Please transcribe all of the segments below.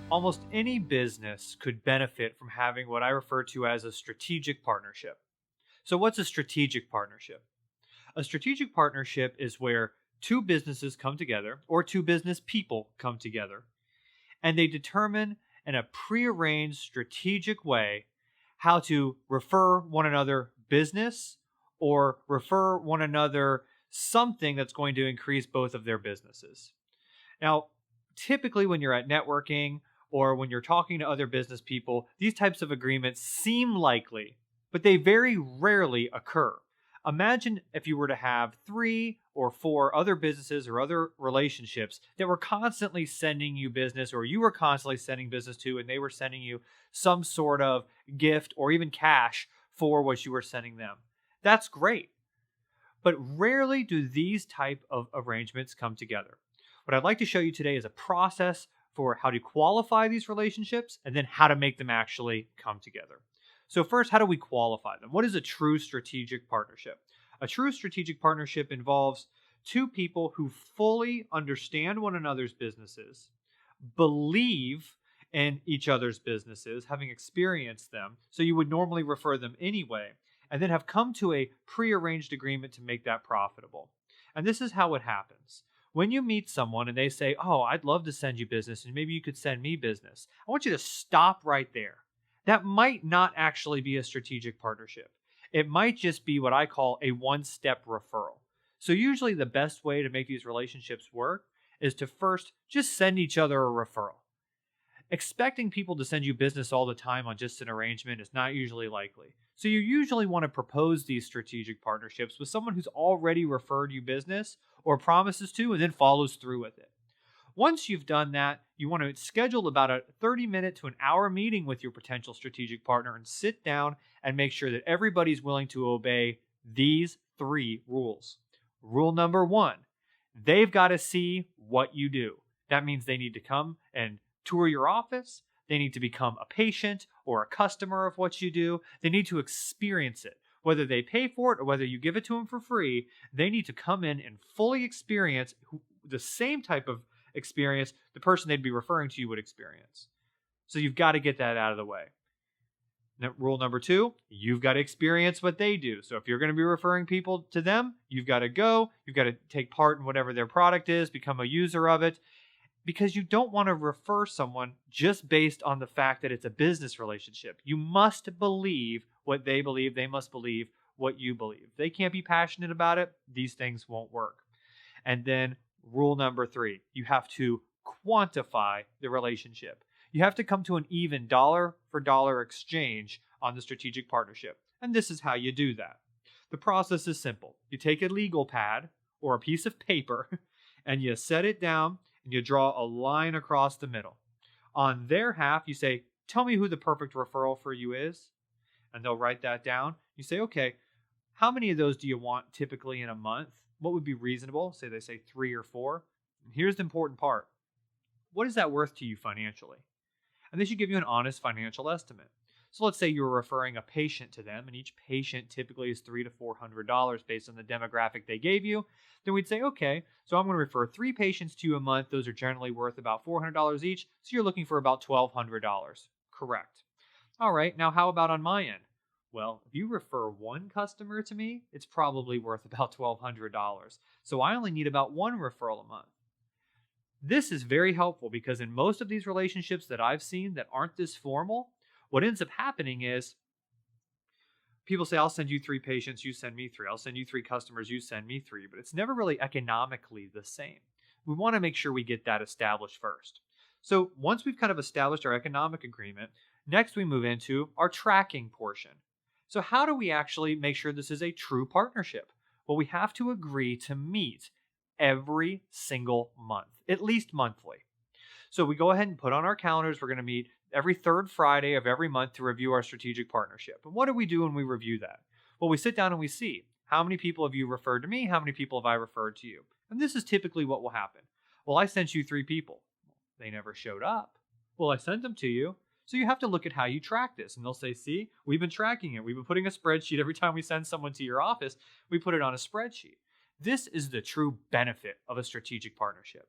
Almost any business could benefit from having what I refer to as a strategic partnership. So, what's a strategic partnership? A strategic partnership is where two businesses come together or two business people come together and they determine in a prearranged strategic way how to refer one another business or refer one another something that's going to increase both of their businesses. Now, typically when you're at networking or when you're talking to other business people, these types of agreements seem likely, but they very rarely occur. Imagine if you were to have 3 or 4 other businesses or other relationships that were constantly sending you business, or you were constantly sending business to, and they were sending you some sort of gift or even cash for what you were sending them. That's great. But rarely do these type of arrangements come together. What I'd like to show you today is a process for how to qualify these relationships and then how to make them actually come together. So first, how do we qualify them? What is a true strategic partnership? A true strategic partnership involves two people who fully understand one another's businesses, believe in each other's businesses, having experienced them, so you would normally refer them anyway, and then have come to a prearranged agreement to make that profitable. And this is how it happens. When you meet someone and they say, "Oh, I'd love to send you business and maybe you could send me business," I want you to stop right there. That might not actually be a strategic partnership. It might just be what I call a one-step referral. So usually the best way to make these relationships work is to first just send each other a referral. Expecting people to send you business all the time on just an arrangement is not usually likely. So you usually want to propose these strategic partnerships with someone who's already referred you business or promises to and then follows through with it. Once you've done that, you want to schedule about a 30-minute to an hour meeting with your potential strategic partner and sit down and make sure that everybody's willing to obey these 3 rules. Rule number 1, they've got to see what you do. That means they need to come and tour your office. They need to become a patient or a customer of what you do. They need to experience it. Whether they pay for it or whether you give it to them for free, they need to come in and fully experience the same type of experience the person they'd be referring to you would experience. So you've got to get that out of the way. Now, rule number 2, you've got to experience what they do. So if you're going to be referring people to them, you've got to go, you've got to take part in whatever their product is, become a user of it, because you don't want to refer someone just based on the fact that it's a business relationship. You must believe what they believe. They must believe what you believe. If they can't be passionate about it, these things won't work. And then rule number 3, you have to quantify the relationship. You have to come to an even dollar for dollar exchange on the strategic partnership. And this is how you do that. The process is simple. You take a legal pad or a piece of paper and you set it down and you draw a line across the middle. On their half, you say, "Tell me who the perfect referral for you is." And they'll write that down. You say, "Okay, how many of those do you want typically in a month? What would be reasonable?" Say they say 3 or 4. And here's the important part. What is that worth to you financially? And they should give you an honest financial estimate. So let's say you're referring a patient to them, and each patient typically is $300 to $400 based on the demographic they gave you. Then we'd say, okay, so I'm going to refer 3 patients to you a month. Those are generally worth about $400 each. So you're looking for about $1,200. Correct. All right, now how about on my end? Well, if you refer 1 customer to me, it's probably worth about $1,200. So I only need about 1 referral a month. This is very helpful because in most of these relationships that I've seen that aren't this formal, what ends up happening is people say, "I'll send you 3 patients, you send me 3. I'll send you 3 customers, you send me 3." But it's never really economically the same. We want to make sure we get that established first. So once we've kind of established our economic agreement, next we move into our tracking portion. So how do we actually make sure this is a true partnership? Well, we have to agree to meet every single month, at least monthly. So we go ahead and put on our calendars, we're going to meet every 3rd Friday of every month to review our strategic partnership. And what do we do when we review that? Well, we sit down and we see, how many people have you referred to me? How many people have I referred to you? And this is typically what will happen. Well, I sent you 3 people. They never showed up. Well, I sent them to you. So you have to look at how you track this. And they'll say, "See, we've been tracking it. We've been putting a spreadsheet every time we send someone to your office. We put it on a spreadsheet." This is the true benefit of a strategic partnership.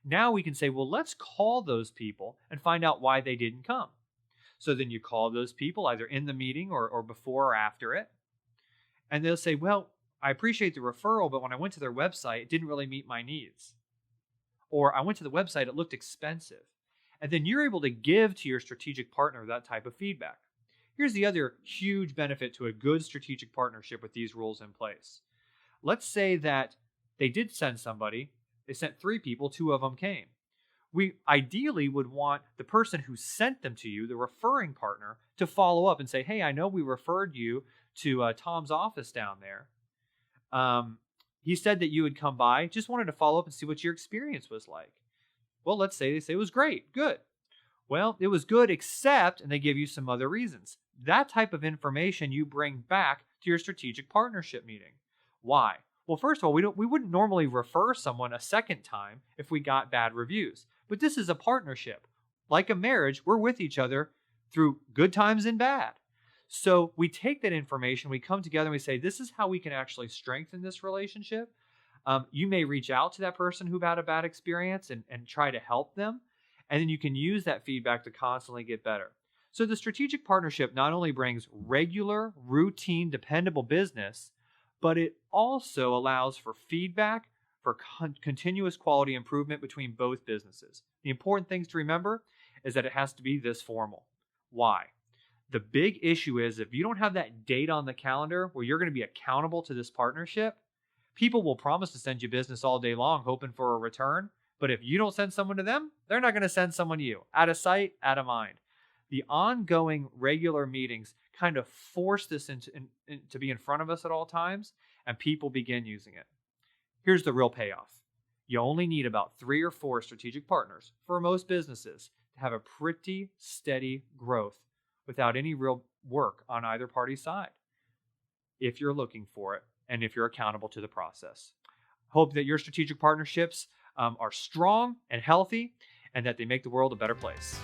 now we can say, well, let's call those people and find out why they didn't come. So then you call those people either in the meeting or before or after it. And they'll say, well, I appreciate the referral, but when I went to their website, it didn't really meet my needs. Or I went to the website, it looked expensive. And then you're able to give to your strategic partner that type of feedback. Here's the other huge benefit to a good strategic partnership with these rules in place. Let's say that they did send somebody, they sent 3 people, 2 of them came. We ideally would want the person who sent them to you, the referring partner, to follow up and say, hey, I know we referred you to Tom's office down there. He said that you would come by. Just wanted to follow up and see what your experience was like. Well, let's say they say it was great. Good. Well, it was good except, and they give you some other reasons. That type of information you bring back to your strategic partnership meeting. Why? Well, first of all, we wouldn't normally refer someone a second time if we got bad reviews. But this is a partnership. Like a marriage, we're with each other through good times and bad. So we take that information, we come together and we say, this is how we can actually strengthen this relationship. You may reach out to that person who had a bad experience and try to help them. And then you can use that feedback to constantly get better. So the strategic partnership not only brings regular, routine, dependable business, but it also allows for feedback, for continuous quality improvement between both businesses. The important things to remember is that it has to be this formal. Why? The big issue is if you don't have that date on the calendar where you're going to be accountable to this partnership, people will promise to send you business all day long hoping for a return. But if you don't send someone to them, they're not going to send someone to you. Out of sight, out of mind. The ongoing regular meetings kind of force this to be in front of us at all times, and people begin using it. Here's the real payoff. You only need about 3 or 4 strategic partners for most businesses to have a pretty steady growth without any real work on either party's side, if you're looking for it and if you're accountable to the process. Hope that your strategic partnerships are strong and healthy and that they make the world a better place.